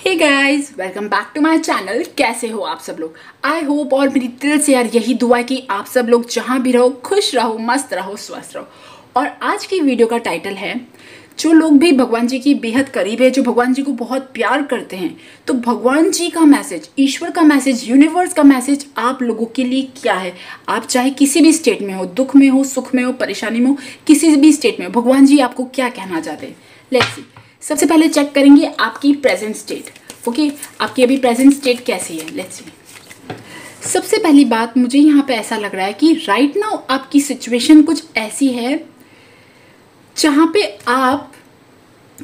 Hey guys, welcome back to my channel. कैसे हो आप सब लोग? आई होप और मेरी दिल से यार यही दुआ है कि आप सब लोग जहाँ भी रहो खुश रहो, मस्त रहो, स्वस्थ रहो। और आज की वीडियो का टाइटल है, जो लोग भी भगवान जी की बेहद करीब है, जो भगवान जी को बहुत प्यार करते हैं, तो भगवान जी का मैसेज, ईश्वर का मैसेज, यूनिवर्स का मैसेज आप लोगों के लिए क्या है। आप चाहे किसी भी स्टेट में हो, दुख में हो, सुख में हो, परेशानी में हो, किसी भी स्टेट में हो, भगवान जी आपको क्या कहना चाहते हैं। Let's see. सबसे पहले चेक करेंगे आपकी प्रेजेंट स्टेट। ओके, आपकी अभी प्रेजेंट स्टेट कैसी है। Let's see. सबसे पहली बात, मुझे यहाँ पे ऐसा लग रहा है कि राइट नाउ आपकी सिचुएशन कुछ ऐसी है जहाँ पे आप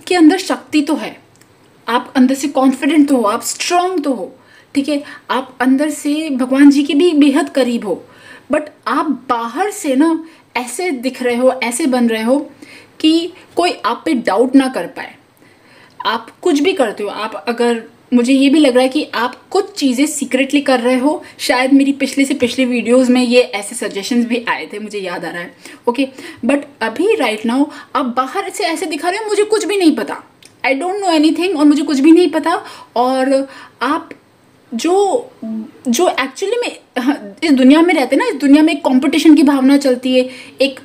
के अंदर शक्ति तो है, आप अंदर से कॉन्फिडेंट तो हो, आप स्ट्रांग तो हो, ठीक है, आप अंदर से भगवान जी के भी बेहद करीब हो, बट आप बाहर से ना ऐसे दिख रहे हो, ऐसे बन रहे हो कि कोई आप पे डाउट ना कर पाए। आप कुछ भी करते हो, आप अगर, मुझे ये भी लग रहा है कि आप कुछ चीज़ें सीक्रेटली कर रहे हो। शायद मेरी पिछले से पिछले वीडियोस में ये ऐसे सजेशंस भी आए थे, मुझे याद आ रहा है। ओके, बट अभी राइट नाउ आप बाहर से ऐसे दिखा रहे हो मुझे कुछ भी नहीं पता, आई डोंट नो एनीथिंग, और मुझे कुछ भी नहीं पता। और आप जो एक्चुअली में इस दुनिया में रहते हैं ना, इस दुनिया में एक कंपटीशन की भावना चलती है। एक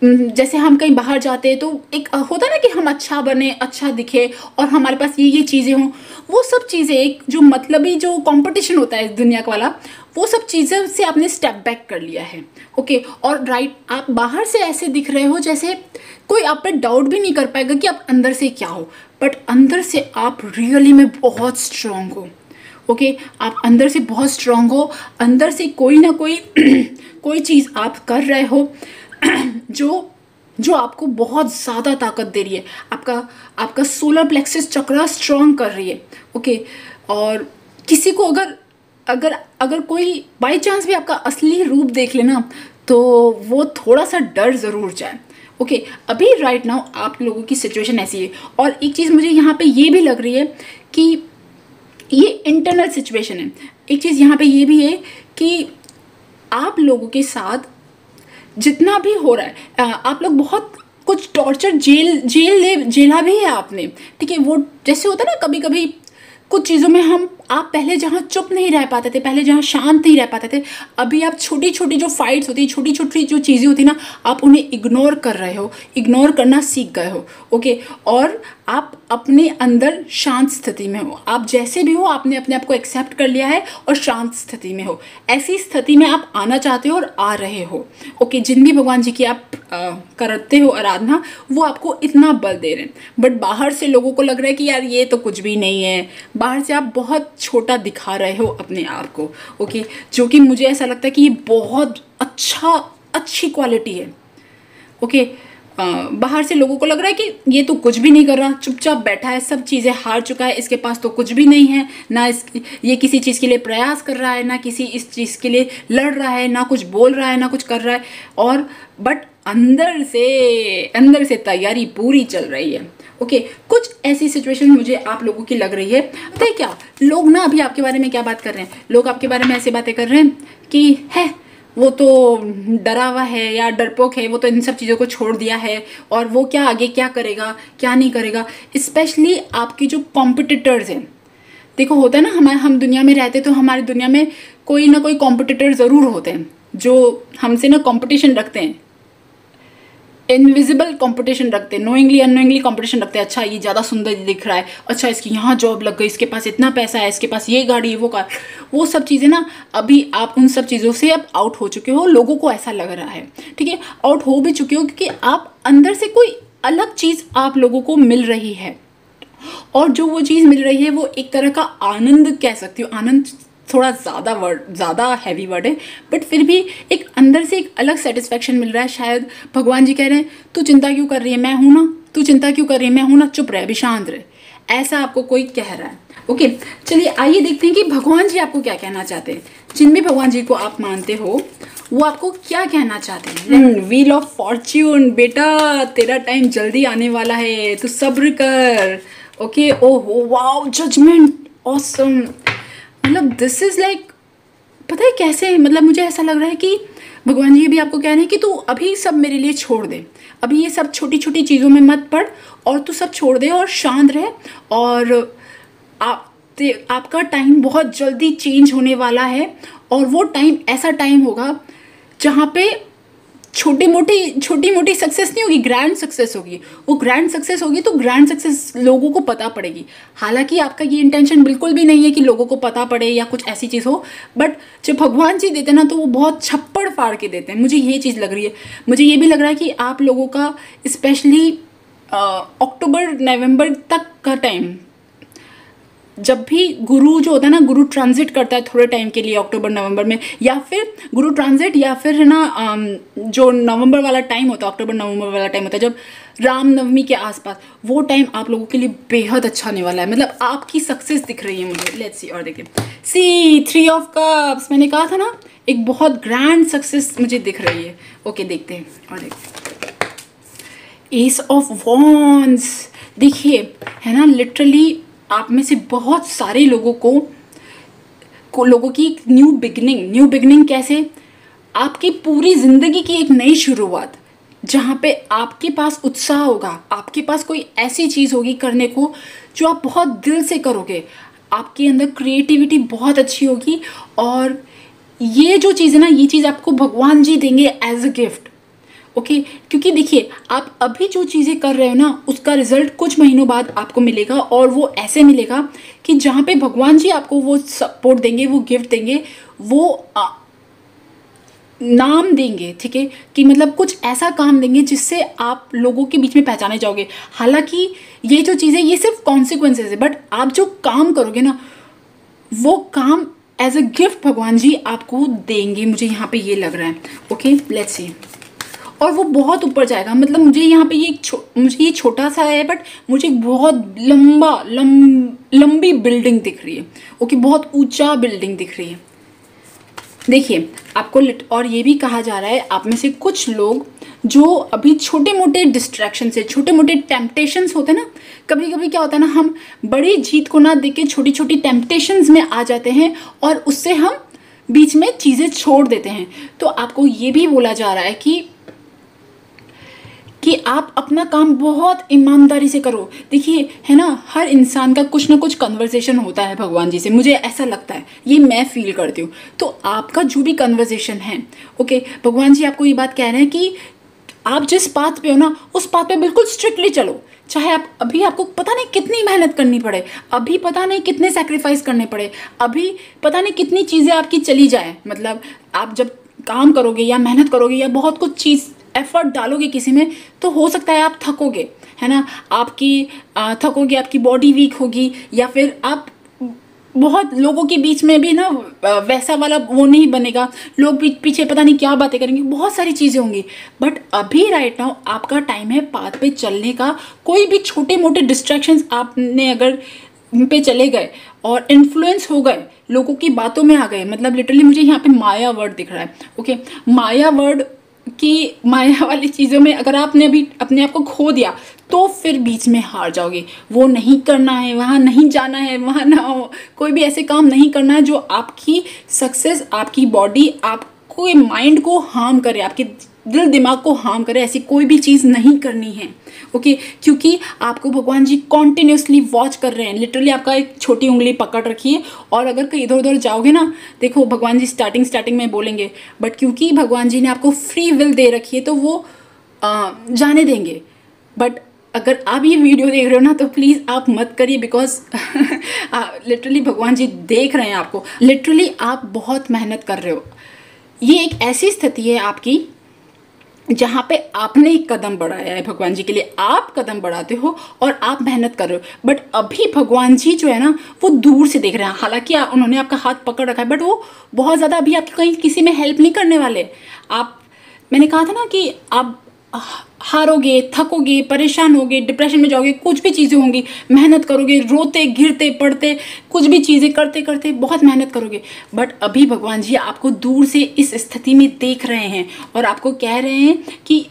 जैसे हम कहीं बाहर जाते हैं तो एक होता है ना कि हम अच्छा बने, अच्छा दिखे, और हमारे पास ये चीज़ें हों। वो सब चीज़ें, एक जो मतलबी जो कंपटीशन होता है इस दुनिया का वाला, वो सब चीज़ें से आपने स्टेप बैक कर लिया है। ओके, और राइट, आप बाहर से ऐसे दिख रहे हो जैसे कोई आप पे डाउट भी नहीं कर पाएगा कि आप अंदर से क्या हो, बट अंदर से आप रियली में बहुत स्ट्रांग हो। ओके, आप अंदर से बहुत स्ट्रांग हो, अंदर से कोई ना कोई कोई चीज़ आप कर रहे हो जो आपको बहुत ज़्यादा ताकत दे रही है। आपका सोलर प्लेक्सस चक्रा स्ट्रांग कर रही है। ओके, और किसी को अगर कोई बाय चांस भी आपका असली रूप देख लेना तो वो थोड़ा सा डर ज़रूर जाए। ओके, अभी राइट नाउ आप लोगों की सिचुएशन ऐसी है। और एक चीज़ मुझे यहाँ पे ये भी लग रही है कि ये इंटरनल सिचुएशन है। एक चीज़ यहाँ पे ये भी है कि आप लोगों के साथ जितना भी हो रहा है, आप लोग बहुत कुछ टॉर्चर झेला भी है आपने, ठीक है। वो जैसे होता है ना, कभी कभी कुछ चीज़ों में आप पहले जहाँ चुप नहीं रह पाते थे, पहले जहाँ शांत नहीं रह पाते थे, अभी आप छोटी छोटी जो फाइट्स होती है, छोटी छोटी जो चीज़ें होती है ना, आप उन्हें इग्नोर कर रहे हो, इग्नोर करना सीख गए हो। ओके, और आप अपने अंदर शांत स्थिति में हो। आप जैसे भी हो, आपने अपने आप को एक्सेप्ट कर लिया है और शांत स्थिति में हो। ऐसी स्थिति में आप आना चाहते हो और आ रहे हो। ओके, जिन भी भगवान जी की आप करते हो आराधना, वो आपको इतना बल दे रहे हैं, बट बाहर से लोगों को लग रहा है कि यार ये तो कुछ भी नहीं है। बाहर से आप बहुत छोटा दिखा रहे हो अपने आप को। ओके, जो कि मुझे ऐसा लगता है कि ये बहुत अच्छी क्वालिटी है। ओके, बाहर से लोगों को लग रहा है कि ये तो कुछ भी नहीं कर रहा, चुपचाप बैठा है, सब चीज़ें हार चुका है, इसके पास तो कुछ भी नहीं है ना, ये किसी चीज़ के लिए प्रयास कर रहा है, ना किसी इस चीज़ के लिए लड़ रहा है, ना कुछ बोल रहा है, ना कुछ कर रहा है। और बट अंदर से तैयारी पूरी चल रही है। ओके, कुछ ऐसी सिचुएशन मुझे आप लोगों की लग रही है। पता है क्या, लोग ना अभी आपके बारे में क्या बात कर रहे हैं, लोग आपके बारे में ऐसे बातें कर रहे हैं कि है वो तो डरा हुआ है या डरपोक है, वो तो इन सब चीज़ों को छोड़ दिया है, और वो क्या आगे क्या करेगा, क्या नहीं करेगा। स्पेशली आपकी जो कॉम्पिटिटर्स हैं, देखो होता है ना, हम दुनिया में रहते तो हमारी दुनिया में कोई ना कोई कॉम्पिटिटर ज़रूर होते हैं जो हमसे ना कंपटीशन रखते हैं, इनविजिबल कंपटीशन रखते हैं, नोइंगली अननोइंगली कंपटीशन रखते हैं। अच्छा, ये ज़्यादा सुंदर दिख रहा है, अच्छा इसकी यहाँ जॉब लग गई, इसके पास इतना पैसा है, इसके पास ये गाड़ी है, वो कार, वो सब चीज़ें ना, अभी आप उन सब चीज़ों से अब आउट हो चुके हो। लोगों को ऐसा लग रहा है, ठीक है, आउट हो भी चुके हो, क्योंकि आप अंदर से कोई अलग चीज़ आप लोगों को मिल रही है। और जो वो चीज़ मिल रही है वो एक तरह का आनंद कह सकती हो। आनंद थोड़ा ज़्यादा हैवी वर्ड है, बट फिर भी एक अंदर से एक अलग सेटिस्फेक्शन मिल रहा है। शायद भगवान जी कह रहे हैं, तू चिंता क्यों कर रही है, मैं हूँ ना, तू चिंता क्यों कर रही है, मैं हूँ ना, चुप रहे, अभी शांत रहे, ऐसा आपको कोई कह रहा है। ओके, चलिए आइए देखते हैं कि भगवान जी आपको क्या कहना चाहते हैं। जिन भी भगवान जी को आप मानते हो वो आपको क्या कहना चाहते हैं। व्हील ऑफ फॉर्च्यून, बेटा तेरा टाइम जल्दी आने वाला है, तू सब्र कर। ओके, ओहो वाओ, जजमेंट, ऑसम। मतलब दिस इज लाइक, पता है कैसे, मतलब मुझे ऐसा लग रहा है कि भगवान जी भी आपको कह रहे हैं कि तू अभी सब मेरे लिए छोड़ दे, अभी ये सब छोटी छोटी चीज़ों में मत पड़, और तू सब छोड़ दे और शांत रहे। और आपका टाइम बहुत जल्दी चेंज होने वाला है। और वो टाइम ऐसा टाइम होगा जहाँ पे छोटी मोटी सक्सेस नहीं होगी, ग्रैंड सक्सेस होगी। वो ग्रैंड सक्सेस होगी तो ग्रैंड सक्सेस लोगों को पता पड़ेगी। हालांकि आपका ये इंटेंशन बिल्कुल भी नहीं है कि लोगों को पता पड़े या कुछ ऐसी चीज़ हो, बट जब भगवान जी देते हैं ना तो वो बहुत छप्पड़ फाड़ के देते हैं। मुझे ये चीज़ लग रही है। मुझे ये भी लग रहा है कि आप लोगों का स्पेशली अक्टूबर नवंबर तक का टाइम, जब भी गुरु जो होता है ना, गुरु ट्रांजिट करता है थोड़े टाइम के लिए अक्टूबर नवंबर में, या फिर गुरु ट्रांजिट, या फिर है ना जो नवंबर वाला टाइम होता है, अक्टूबर नवंबर वाला टाइम होता है जब रामनवमी के आसपास, वो टाइम आप लोगों के लिए बेहद अच्छा होने वाला है। मतलब आपकी सक्सेस दिख रही है मुझे। लेट्स सी, और देखिए सी 3 ऑफ कप्स, मैंने कहा था ना एक बहुत ग्रैंड सक्सेस मुझे दिख रही है। ओके देखते हैं, और देखते हैं एस ऑफ वॉन्ड्स। देखिए है ना, लिटरली आप में से बहुत सारे लोगों लोगों की न्यू बिगिनिंग कैसे, आपकी पूरी जिंदगी की एक नई शुरुआत, जहाँ पे आपके पास उत्साह होगा, आपके पास कोई ऐसी चीज़ होगी करने को जो आप बहुत दिल से करोगे, आपके अंदर क्रिएटिविटी बहुत अच्छी होगी। और ये जो चीज़ है ना, ये चीज़ आपको भगवान जी देंगे एज अ गिफ्ट। ओके क्योंकि देखिए आप अभी जो चीज़ें कर रहे हो ना, उसका रिजल्ट कुछ महीनों बाद आपको मिलेगा, और वो ऐसे मिलेगा कि जहाँ पे भगवान जी आपको वो सपोर्ट देंगे, वो गिफ्ट देंगे, वो नाम देंगे, ठीक है, कि मतलब कुछ ऐसा काम देंगे जिससे आप लोगों के बीच में पहचाने जाओगे। हालांकि ये जो चीज़ें ये सिर्फ कॉन्सिक्वेंसेज है, बट आप जो काम करोगे ना, वो काम एज अ गिफ्ट भगवान जी आपको देंगे। मुझे यहाँ पे ये लग रहा है। ओके लेट्स सी, और वो बहुत ऊपर जाएगा। मतलब मुझे यहाँ पे ये मुझे ये छोटा सा है, बट मुझे बहुत लंबी बिल्डिंग दिख रही है। ओके बहुत ऊंचा बिल्डिंग दिख रही है। देखिए आपको और ये भी कहा जा रहा है, आप में से कुछ लोग जो अभी छोटे मोटे डिस्ट्रैक्शन से, छोटे मोटे टेम्पटेशंस होते हैं ना, कभी कभी क्या होता है ना, हम बड़ी जीत को ना देख के छोटी छोटी टेम्पटेशंस में आ जाते हैं और उससे हम बीच में चीज़ें छोड़ देते हैं। तो आपको ये भी बोला जा रहा है कि आप अपना काम बहुत ईमानदारी से करो। देखिए है ना, हर इंसान का कुछ ना कुछ कन्वर्सेशन होता है भगवान जी से, मुझे ऐसा लगता है, ये मैं फील करती हूँ। तो आपका जो भी कन्वर्सेशन है, ओके, भगवान जी आपको ये बात कह रहे हैं कि आप जिस पाथ पे हो ना, उस पाथ पे बिल्कुल स्ट्रिक्टली चलो। चाहे आप अभी आपको पता नहीं कितनी मेहनत करनी पड़े, अभी पता नहीं कितने सेक्रीफाइस करने पड़े, अभी पता नहीं कितनी चीज़ें आपकी चली जाए। मतलब आप जब काम करोगे या मेहनत करोगे या बहुत कुछ चीज़ एफर्ट डालोगे किसी में, तो हो सकता है आप थकोगे, है ना, आपकी थकोगे, आपकी बॉडी वीक होगी, या फिर आप बहुत लोगों के बीच में भी ना वैसा वाला वो नहीं बनेगा, लोग पीछे पता नहीं क्या बातें करेंगे, बहुत सारी चीज़ें होंगी। बट अभी राइट नाउ आपका टाइम है पाथ पे चलने का। कोई भी छोटे मोटे डिस्ट्रैक्शंस आपने अगर पे चले गए और इन्फ्लुएंस हो गए, लोगों की बातों में आ गए, मतलब लिटरली मुझे यहाँ पे माया वर्ड दिख रहा है। ओके माया वर्ड कि माया वाली चीज़ों में अगर आपने अभी अपने आप को खो दिया तो फिर बीच में हार जाओगे। वो नहीं करना है, वहाँ नहीं जाना है, वहाँ ना कोई भी ऐसे काम नहीं करना है जो आपकी सक्सेस, आपकी बॉडी, आपको माइंड को हार्म करे, आपके दिल दिमाग को हार्म करे, ऐसी कोई भी चीज़ नहीं करनी है। ओके क्योंकि आपको भगवान जी कॉन्टिन्यूसली वॉच कर रहे हैं। लिटरली आपका एक छोटी उंगली पकड़ रखी है, और अगर कहीं इधर उधर जाओगे ना, देखो भगवान जी स्टार्टिंग में बोलेंगे, बट क्योंकि भगवान जी ने आपको फ्री विल दे रखी है तो वो जाने देंगे। बट अगर आप ये वीडियो देख रहे हो ना, तो प्लीज़ आप मत करिए, बिकॉज लिटरली भगवान जी देख रहे हैं आपको। लिटरली आप बहुत मेहनत कर रहे हो। ये एक ऐसी स्थिति है आपकी जहाँ पे आपने एक कदम बढ़ाया है भगवान जी के लिए, आप कदम बढ़ाते हो और आप मेहनत कर रहे हो, बट अभी भगवान जी जो है ना वो दूर से देख रहे हैं। हालांकि उन्होंने आपका हाथ पकड़ रखा है, बट वो बहुत ज़्यादा अभी आपकी कहीं किसी में हेल्प नहीं करने वाले। मैंने कहा था ना कि आप हारोगे, थकोगे, परेशान होगे, डिप्रेशन में जाओगे, कुछ भी चीज़ें होंगी, मेहनत करोगे, रोते गिरते पड़ते, कुछ भी चीज़ें करते करते बहुत मेहनत करोगे, बट अभी भगवान जी आपको दूर से इस स्थिति में देख रहे हैं और आपको कह रहे हैं कि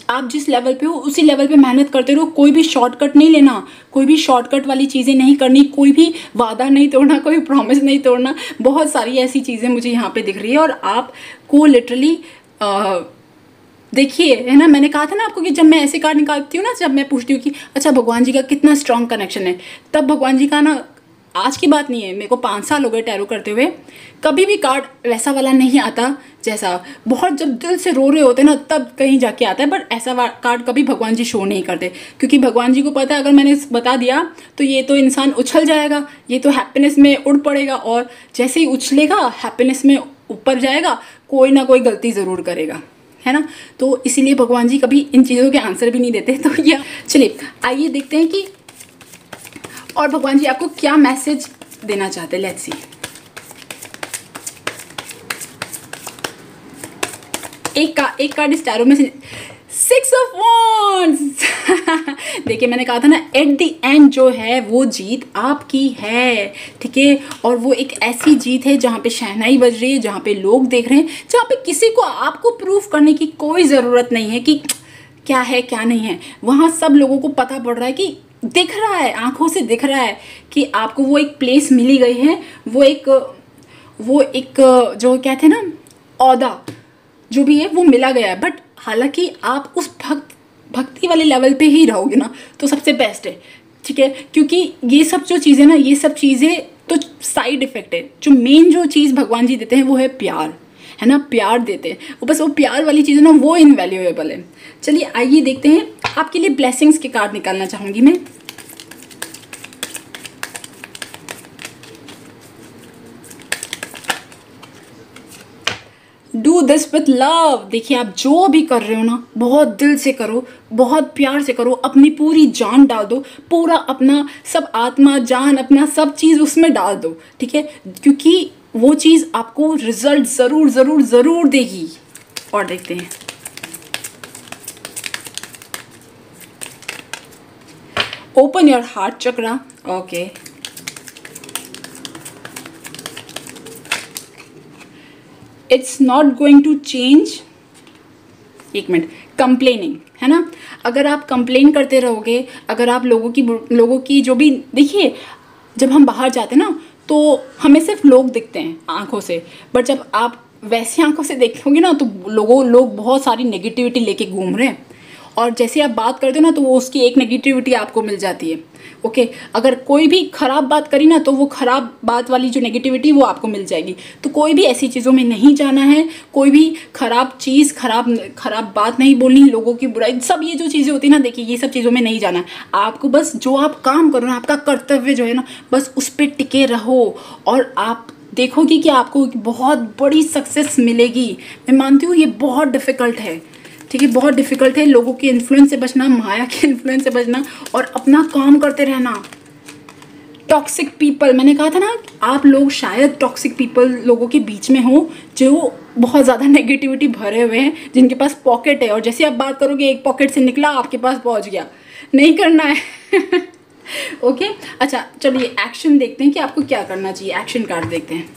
आप जिस लेवल पे हो उसी लेवल पे मेहनत करते रहो। कोई भी शॉर्टकट नहीं लेना, कोई भी शॉर्टकट वाली चीज़ें नहीं करनी, कोई भी वादा नहीं तोड़ना, कोई प्रॉमिस नहीं तोड़ना। बहुत सारी ऐसी चीज़ें मुझे यहाँ पे दिख रही है और आपको लिटरली देखिए है ना, मैंने कहा था ना आपको कि जब मैं ऐसे कार्ड निकालती हूँ ना, जब मैं पूछती हूँ कि अच्छा भगवान जी का कितना स्ट्रॉन्ग कनेक्शन है, तब भगवान जी का ना आज की बात नहीं है, मेरे को 5 साल हो गए टैरो करते हुए, कभी भी कार्ड वैसा वाला नहीं आता जैसा बहुत जब दिल से रो रहे होते ना तब कहीं जाके आता है, बट ऐसा कार्ड कभी भगवान जी शो नहीं करते, क्योंकि भगवान जी को पता है अगर मैंने बता दिया तो ये तो इंसान उछल जाएगा, ये तो हैप्पीनेस में उड़ पड़ेगा, और जैसे ही उछलेगा हैप्पीनेस में ऊपर जाएगा, कोई ना कोई गलती ज़रूर करेगा, है ना। तो इसीलिए भगवान जी कभी इन चीज़ों के आंसर भी नहीं देते। तो ये चलिए आइए देखते हैं कि और भगवान जी आपको क्या मैसेज देना चाहते हैं। Let's see. एक कार्ड इस टैरो में से 6 ऑफ वॉन्ड्स। देखिए मैंने कहा था ना, एट द एंड जो है वो जीत आपकी है, ठीक है। और वो एक ऐसी जीत है जहाँ पे शहनाई बज रही है, जहाँ पे लोग देख रहे हैं, जहाँ पे किसी को आपको प्रूफ करने की कोई ज़रूरत नहीं है कि क्या है क्या नहीं है। वहाँ सब लोगों को पता पड़ रहा है कि दिख रहा है, आंखों से दिख रहा है कि आपको वो एक प्लेस मिली गई है, वो एक जो कहते हैं ना औदा जो भी है वो मिला गया है। बट हालांकि आप उस भक्ति वाले लेवल पे ही रहोगे ना तो सबसे बेस्ट है, ठीक है। क्योंकि ये सब जो चीज़ें ना, ये सब चीज़ें तो साइड इफेक्ट है। जो मेन जो चीज़ भगवान जी देते हैं वो है प्यार, है ना, प्यार देते हैं वो, बस वो प्यार वाली चीज़ है ना वो इनवैल्यूएबल है। चलिए आइए देखते हैं, आपके लिए ब्लेसिंग्स के कार्ड निकालना चाहूँगी मैं। Do this with love. देखिए आप जो भी कर रहे हो ना बहुत दिल से करो, बहुत प्यार से करो, अपनी पूरी जान डाल दो, पूरा अपना सब आत्मा जान अपना सब चीज़ उसमें डाल दो, ठीक है। क्योंकि वो चीज़ आपको रिजल्ट ज़रूर ज़रूर ज़रूर देगी। और देखते हैं, open your heart chakra. Okay, it's not going to change. एक मिनट, कंप्लेनिंग, है ना। अगर आप कंप्लेन करते रहोगे, अगर आप लोगों की जो भी, देखिए जब हम बाहर जाते हैं ना तो हमें सिर्फ लोग दिखते हैं आंखों से, बट जब आप वैसी आंखों से देखोगे ना तो लोग बहुत सारी नेगेटिविटी लेके घूम रहे हैं, और जैसे आप बात करते हो ना तो वो उसकी एक नेगेटिविटी आपको मिल जाती है। ओके, अगर कोई भी ख़राब बात करी ना तो वो ख़राब बात वाली जो नेगेटिविटी वो आपको मिल जाएगी। तो कोई भी ऐसी चीज़ों में नहीं जाना है, कोई भी ख़राब चीज़, ख़राब बात नहीं बोलनी, लोगों की बुराई, सब ये जो चीज़ें होती है ना, देखिए ये सब चीज़ों में नहीं जाना है आपको। बस जो आप काम करो ना, आपका कर्तव्य जो है ना, बस उस पर टिके रहो और आप देखोगे कि आपको बहुत बड़ी सक्सेस मिलेगी। मैं मानती हूँ ये बहुत डिफ़िकल्ट है, ठीक है, बहुत डिफ़िकल्ट है। लोगों के इन्फ्लुएंस से बचना, माया के इन्फ्लुएंस से बचना और अपना काम करते रहना। टॉक्सिक पीपल, मैंने कहा था ना, आप लोग शायद टॉक्सिक पीपल लोगों के बीच में हो जो बहुत ज़्यादा नेगेटिविटी भरे हुए हैं, जिनके पास पॉकेट है, और जैसे आप बात करोगे एक पॉकेट से निकला आपके पास पहुंच गया। नहीं करना है। ओके, अच्छा चलिए एक्शन देखते हैं कि आपको क्या करना चाहिए। एक्शन कार्ड देखते हैं।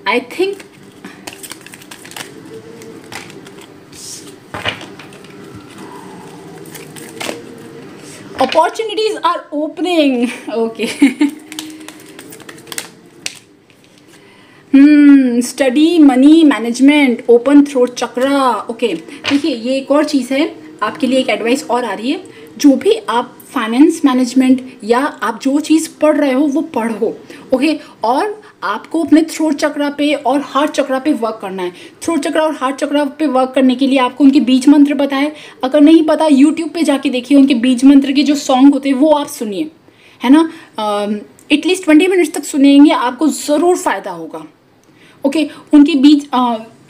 I think opportunities are opening. Okay. Study, money management, open throat chakra. Okay, देखिए ये एक और चीज़ है आपके लिए, एक एडवाइस और आ रही है। जो भी आप फाइनेंस मैनेजमेंट या आप जो चीज़ पढ़ रहे हो वो पढ़ो, ओके। और आपको अपने थ्रोट चक्रा पे और हार्ट चक्रा पे वर्क करना है। थ्रोट चक्रा और हार्ट चक्रा पे वर्क करने के लिए आपको उनके बीज मंत्र पता है? अगर नहीं पता यूट्यूब पे जाके देखिए, उनके बीज मंत्र के जो सॉन्ग होते हैं वो आप सुनिए, है ना। एटलीस्ट 20 मिनट्स तक सुनेंगे, आपको ज़रूर फ़ायदा होगा, ओके। उनके बीज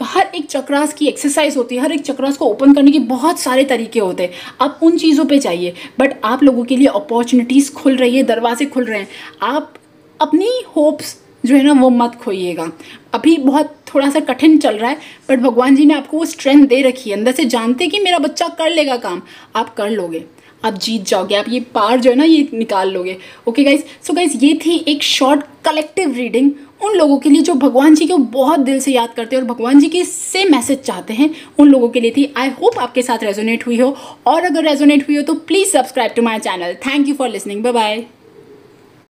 हर एक चक्रास की एक्सरसाइज होती है, हर एक चक्रास को ओपन करने के बहुत सारे तरीके होते हैं, आप उन चीज़ों पे जाइए। बट आप लोगों के लिए अपॉर्चुनिटीज़ खुल रही है, दरवाजे खुल रहे हैं। आप अपनी होप्स जो है ना वो मत खोइएगा। अभी बहुत थोड़ा सा कठिन चल रहा है, बट भगवान जी ने आपको वो स्ट्रेंथ दे रखी है, अंदर से जानते कि मेरा बच्चा कर लेगा काम, आप कर लोगे, आप जीत जाओगे, आप ये पार जो है ना ये निकाल लोगे। ओके गाइज, सो गाइज ये थी एक शॉर्ट कलेक्टिव रीडिंग उन लोगों के लिए जो भगवान जी को बहुत दिल से याद करते हैं और भगवान जी के से मैसेज चाहते हैं, उन लोगों के लिए थी। आई होप आपके साथ रेजोनेट हुई हो, और अगर रेजोनेट हुई हो तो please subscribe to my channel. Thank you for listening, bye bye.